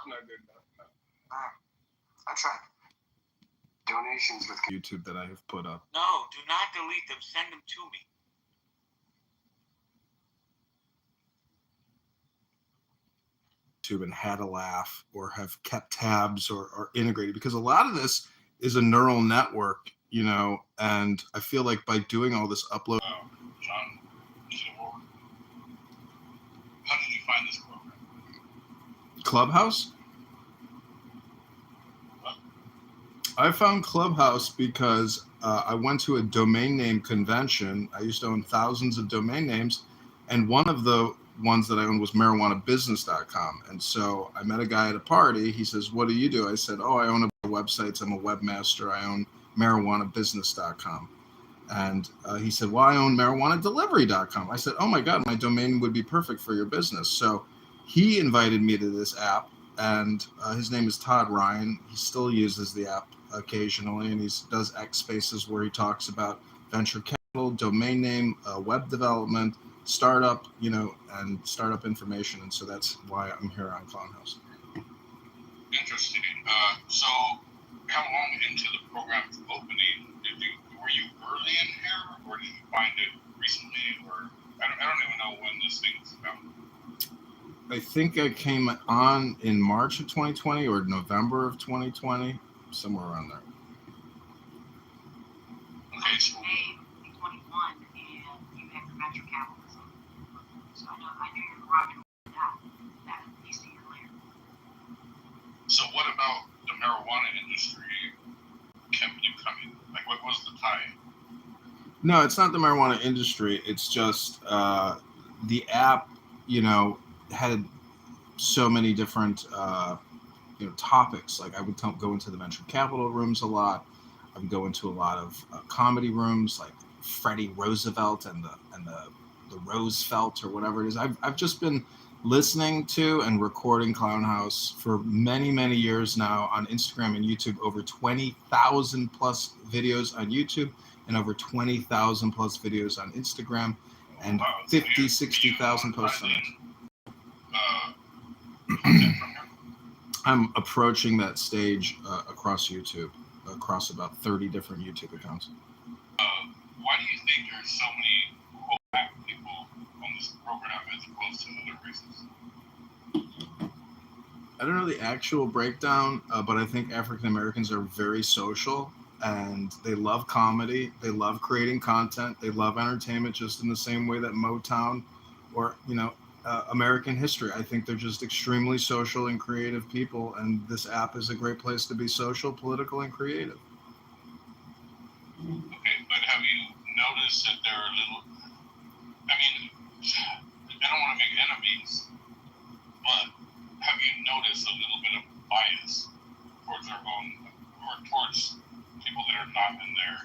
No, I did not. No. I tried. Donations with YouTube that I have put up. No, do not delete them. Send them to me. YouTube and had a laugh or have kept tabs or integrated, because a lot of this is a neural network, you know, and I feel like by doing all this upload. John Kitover, how did you find this program? Clubhouse? What? I found Clubhouse because I went to a domain name convention. I used to own thousands of domain names, and one of the ones that I owned was marijuanabusiness.com. And so I met a guy at a party. He says, "What do you do?" I said, "Oh, I own a websites. I'm a webmaster. I own marijuanabusiness.com." And he said, "Well, I own marijuanadelivery.com." I said, "Oh my God, my domain would be perfect for your business." So he invited me to this app, and his name is Todd Ryan. He still uses the app occasionally, and he does X Spaces where he talks about venture capital, domain name, web development, startup, you know, and startup information. And so that's why I'm here on Clownhouse. Interesting. So how long into the program's opening were you early in here, or did you find it recently, or I don't even know when this thing was found. I think I came on in March of 2020 or November of 2020, somewhere around there. Okay, so in 21, and you had the venture capitalism. So I knew you were rocking with that at least a year later. So what about the marijuana industry kept you coming? Like, what was the tie? No, it's not the marijuana industry. It's just the app, you know, had so many different, you know, topics. Like I would go into the venture capital rooms a lot. I would go into a lot of comedy rooms, like Freddie Roosevelt and the Roosevelt or whatever it is. I've just been listening to and recording Clownhouse for many, many years now on Instagram and YouTube. Over 20,000 plus videos on YouTube and over 20,000 plus videos on Instagram, and 50, 60,000 posts on it. I'm approaching that stage across YouTube, across about 30 different YouTube accounts. Why do you think there's so many black people on this program as opposed to other races? I don't know the actual breakdown, but I think African Americans are very social, and they love comedy. They love creating content. They love entertainment just in the same way that Motown or, you know, American history. I think they're just extremely social and creative people, and this app is a great place to be social, political, and creative. Okay, but have you noticed that there are I don't want to make enemies, but have you noticed a little bit of bias towards their own, or towards people that are not in their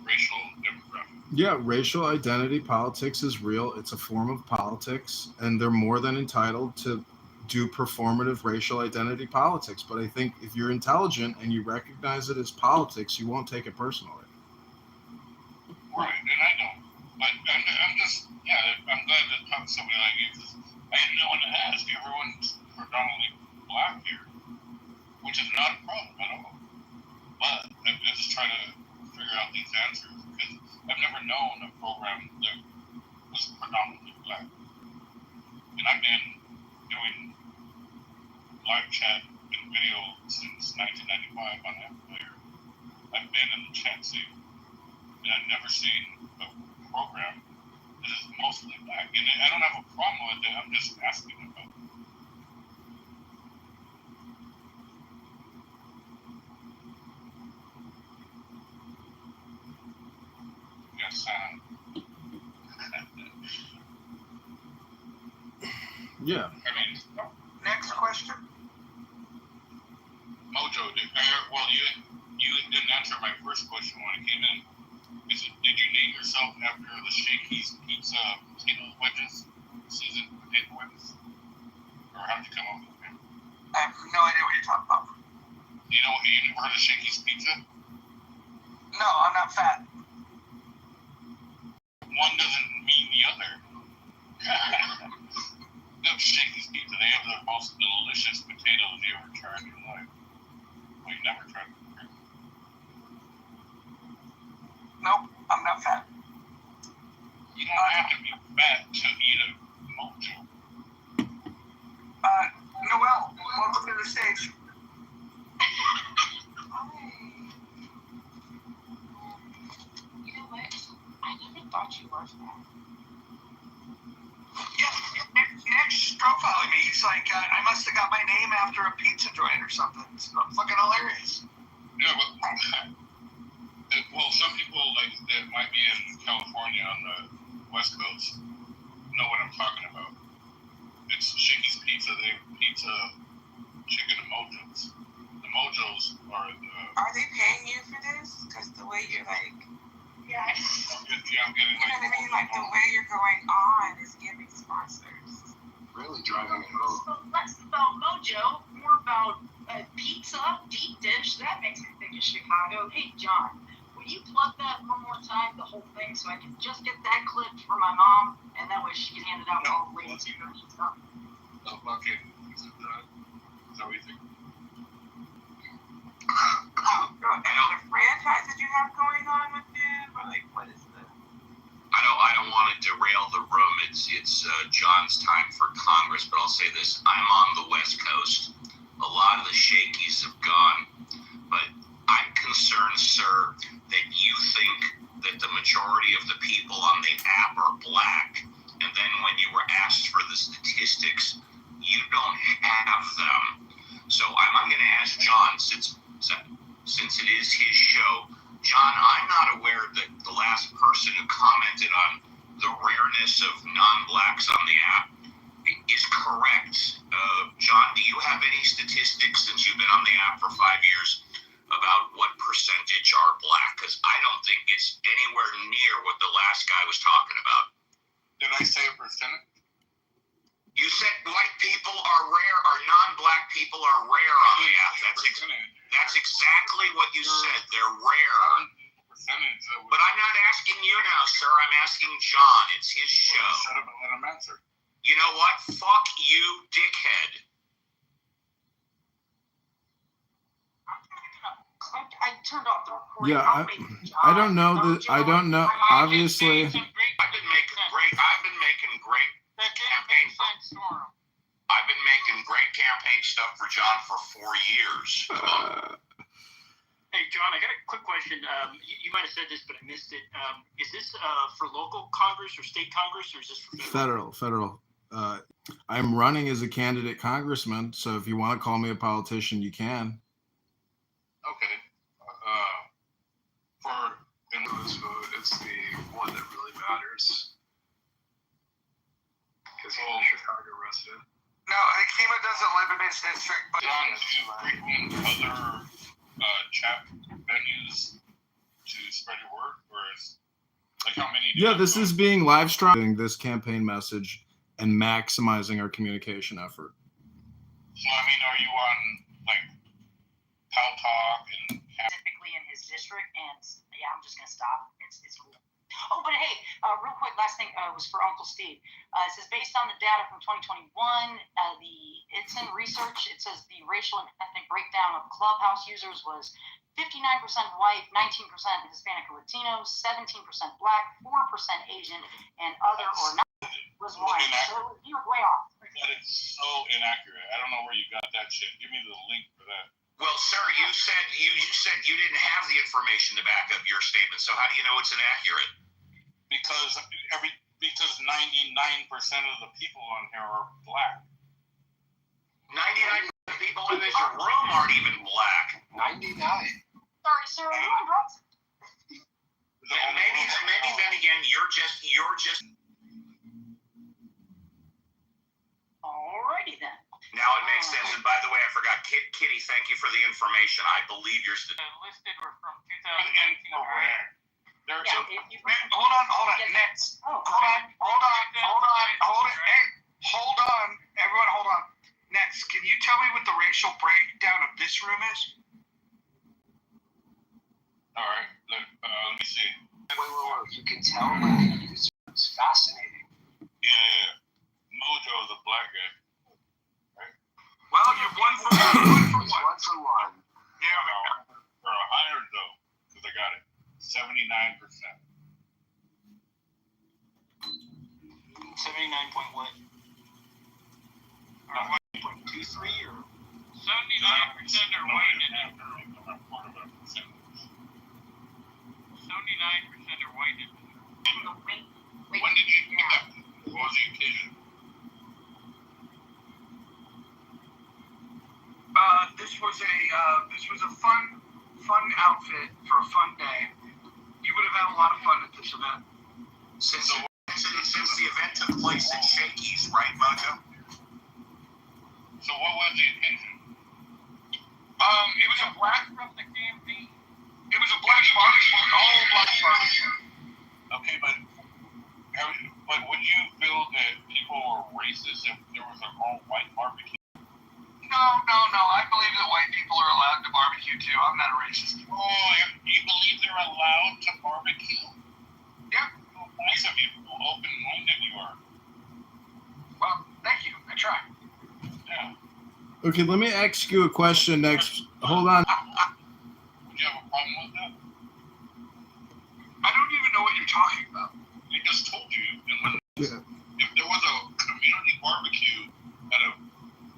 racial demographic? Yeah, racial identity politics is real. It's a form of politics, and they're more than entitled to do performative racial identity politics. But I think if you're intelligent and you recognize it as politics, you won't take it personally. Right, and I don't. But I'm just, I'm glad to talk to somebody like you, because I didn't know when to ask. Everyone's predominantly black here, which is not a problem at all. But I'm just trying to figure out these answers, because I've never known a program that was predominantly black. And I've been doing live chat and video since 1995 on Amplifier. I've been in the chat scene, and I've never seen a program that is mostly black. And I don't have a problem with it, I'm just asking about it. Yes, Yeah. Next question. Mojo, you didn't answer my first question when I came in. Did you name yourself after the Shakey's Pizza potato wedges, seasoned potato wedges? Or how did you come up with it? I have no idea what you're talking about. You never heard of Shakey's Pizza? No, I'm not fat. One doesn't mean the other. Them Shakey's Pizza, they have the most delicious potatoes you ever tried in your life. Well, you never tried them. Nope, I'm not fat. You don't have to be fat to eat a mojo. Noelle, welcome to the stage. You know what? I even thought you were fat. Yeah, Nick's profiling me. He's like, I must have got my name after a pizza joint or something. It's fucking hilarious. Yeah, but well, some people like that might be in California on the West Coast know what I'm talking about. It's Shakey's Pizza. They have pizza, chicken, and mojos. The mojos are the. Are they paying you for this? Because the way you're like, Yeah. I'm getting you know what I mean? Like the way you're going on is giving sponsors. Really driving it home. So less about mojo, more about pizza, deep dish. That makes me think of Chicago. Hey, John, will you plug that one more time, the whole thing, so I can just get that clip for my mom, and that way she can hand it out to all the ladies who don't need stuff. Okay. Is that what you think? The franchise that you have going on with them, or like what is the? I don't want to derail the room. It's John's time for Congress, but I'll say this: I'm on the West Coast. A lot of the Shakies have gone, but I'm concerned, sir, that you think that the majority of the people on the app are black, and then when you were asked for the statistics, you don't have them. So I'm going to ask John, since it is his show. John, I'm not aware that the last person who commented on the rareness of non-blacks on the app is correct. John, do you have any statistics, since you've been on the app for 5 years, about what percentage are black? Because I don't think it's anywhere near what the last guy was talking about. Did I say a percentage? You said white people are rare, or non-black people are rare on the app. That's exactly what you said. They're rare. Percentage. But I'm not asking you now, sir. I'm asking John. It's his show. Shut up and let him answer. You know what? Fuck you, dickhead. I turned off the recording. Yeah, I don't know that. I don't know. Obviously, I've been making great campaign. I've been making great campaign stuff for John for 4 years. Hey, John, I got a quick question. You might have said this, but I missed it. Is this for local Congress or state Congress, or is this for federal? federal. I'm running as a candidate congressman, so if you want to call me a politician, you can. Okay. For this vote, it's the one that really matters. Because he's a Chicago resident. No, Kima doesn't live in his district, but John, do you frequent other chat venues to spread your word, or is like how many? Yeah, this is being live streaming this campaign message and maximizing our communication effort. So I mean, are you on like Pal Talk and? Specifically in his district, and yeah, I'm just gonna stop. It's cool. Oh, but hey, real quick, last thing was for Uncle Steve. It says based on the data from 2021, it's in research. It says the racial and ethnic breakdown of Clubhouse users was 59% white, 19% Hispanic or Latino, 17% black, 4% Asian, and other or not was white. So you were way off. That is so inaccurate. I don't know where you got that shit. Give me the link for that. Well, sir, you said you didn't have the information to back up your statement. So how do you know it's inaccurate? Because 99% of the people on here are black. 99% of people in this room aren't even black. 99. Sorry, sir. I'm wrong. And maybe then again, you're just. Alrighty then. Now it makes sense. And by the way, I forgot, Kitty, thank you for the information. I believe you're listed were from 2019. Yeah, if you Hold on. Next. Oh, Hold on. Everyone, hold on. Next, can you tell me what the racial breakdown of this room is? All right. Let me see. Wait. You can tell by the user. It's fascinating. Yeah. Mojo is a black guy. Well, you won for one. One for one. Yeah. For a higher though, because I got it. 79%. 79 point what? 23 or 79% are white and 79% are white. When did you get that? What was the occasion? This was a fun outfit for a fun day. You would have had a lot of fun at this event. Since the event took place at Shakey's, right, Mojo? So what was the occasion? It was a black from the campaign. It was a black barbecue, all black barbecue. Okay, but would you feel that people were racist if there was an all-white barbecue? No. I believe that white people are allowed to barbecue too. I'm not a racist. Oh, you believe they're allowed to barbecue? Yeah. Oh, nice of you. How open-minded you are. Well, thank you. I try. Yeah. Okay, let me ask you a question next. Hold on. Would you have a problem with that? I don't even know what you're talking about. They just told you. Yeah. If there was a community barbecue at a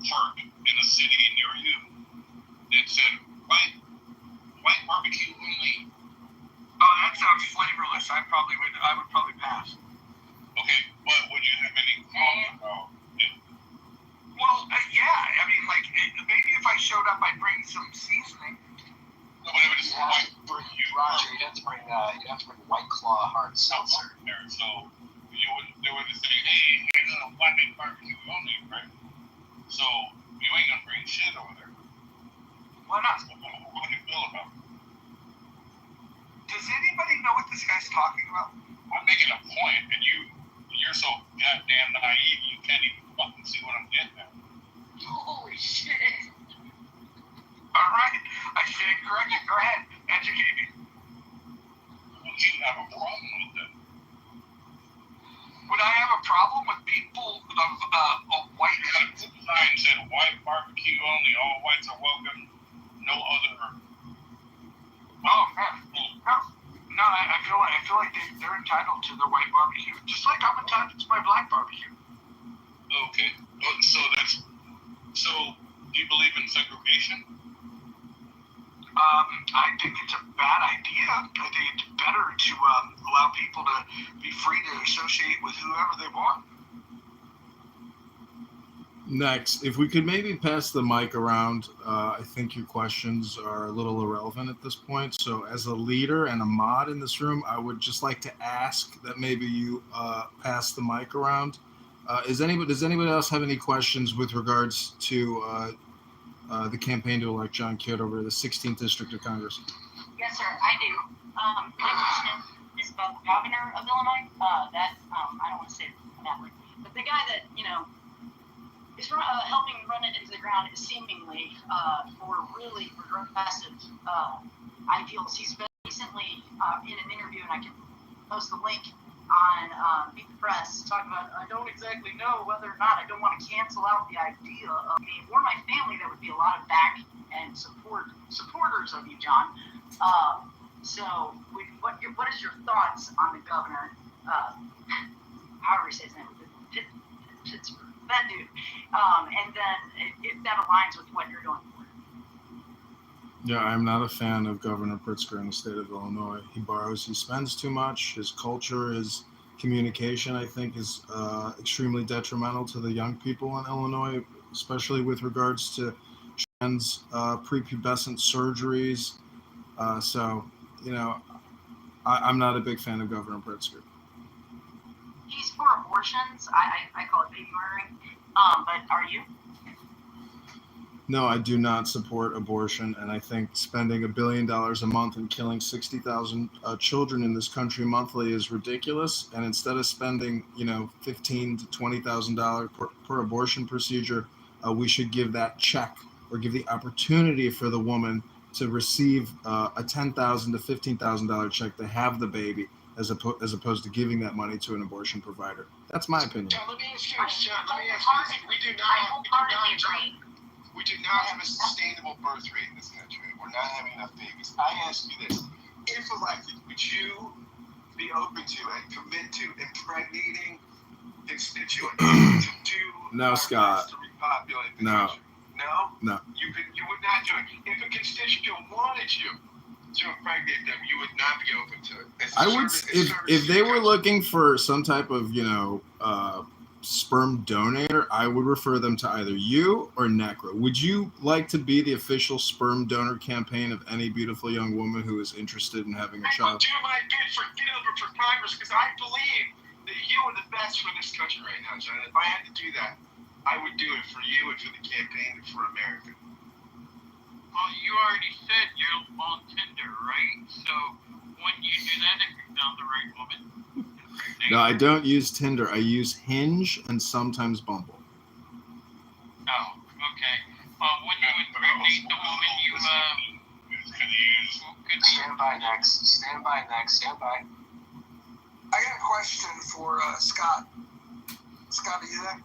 park in a city near you that said white barbecue only. Oh, that sounds flavorless. I would probably pass. Okay, but would you have any qualms about it? Well, yeah. I mean, like maybe if I showed up, I'd bring some seasoning. No, but it was just white barbecue. Roger, you have to bring White Claw hard seltzer. There, so they would say, hey, here's a white barbecue only, right? So you ain't gonna bring shit over there. Why not? So, what do you feel about it? Does anybody know what this guy's talking about? I'm making a point, and you're so goddamn naive, you can't even fucking see what I'm getting at. Holy shit. All right, I stand corrected. Go ahead, educate me. Would you have a problem with that? Would I have a problem with people of white? You got a sign said white barbecue only, all whites are welcome, no other. Oh, no. I feel like they're entitled to their white barbecue, just like I'm entitled to my black barbecue. Okay, so do you believe in segregation? I think it's a bad idea. I think it's better to allow people to be free to associate with whoever they want. Next, if we could maybe pass the mic around, I think your questions are a little irrelevant at this point. So as a leader and a mod in this room, I would just like to ask that maybe you pass the mic around. Does anybody else have any questions with regards to the campaign to elect John Kitover to the 16th District of Congress? Yes, sir, I do. My question is about the governor of Illinois. I don't want to say that, but the guy that, is helping run it into the ground seemingly for really progressive ideals. He's been recently in an interview, and I can post the link on Meet the Press, talking about, I don't exactly know whether or not I don't want to cancel out the idea of me or my family. That would be a lot of back and supporters of you, John. So what is your thoughts on the governor, however he says his name, Pittsburgh, that dude, and then if that aligns with what you're going for? Yeah, I'm not a fan of Governor Pritzker in the state of Illinois. He spends too much. His culture, his communication, I think, is extremely detrimental to the young people in Illinois, especially with regards to trans prepubescent surgeries. I'm not a big fan of Governor Pritzker. He's for abortions. I call it baby murdering. But are you? No, I do not support abortion, and I think spending $1 billion a month and killing 60,000 children in this country monthly is ridiculous. And instead of spending, $15,000 to $20,000 per abortion procedure, we should give that check or give the opportunity for the woman to receive a $10,000 to $15,000 check to have the baby, as opposed to giving that money to an abortion provider. That's my opinion. John, let me ask you this. We do not have a sustainable birth rate in this country. We're not having enough babies. I ask you this: if elected, would you be open to and commit to impregnating constituents to do No, Scott. to repopulate the No. country? No? No. You would not do it. If a constituent wanted you to impregnate them, you would not be open to it. I would, if they were looking for some type of, sperm donator, I would refer them to either you or Necro. Would you like to be the official sperm donor campaign of any beautiful young woman who is interested in having a I will child? do my bid for Kitover for Congress because I believe that you are the best for this country right now, John. If I had to do that, I would do it for you and for the campaign and for America. Well, you already said you're on Tinder, right? So when you do that, if you found the right woman. No, I don't use Tinder. I use Hinge and sometimes Bumble. Oh, okay. When you impregnate the woman, you Could use. Stand by next. Stand by next. Stand by. I got a question for Scott. Scott, are you there?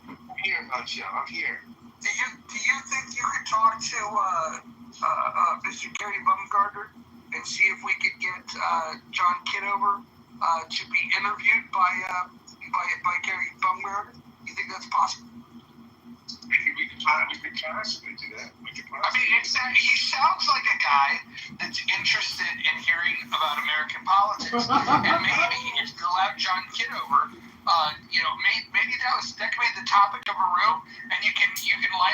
I'm here, Joe. I'm here. Do you think you could talk to Mr. Gary Bumgarner and see if we could get John Kitover to be interviewed by Gary Bumgarner? You think that's possible? We could possibly do that. He sounds like a guy that's interested in hearing about American politics. And maybe if you allow John Kitover, maybe that could be the topic of a room, and you can line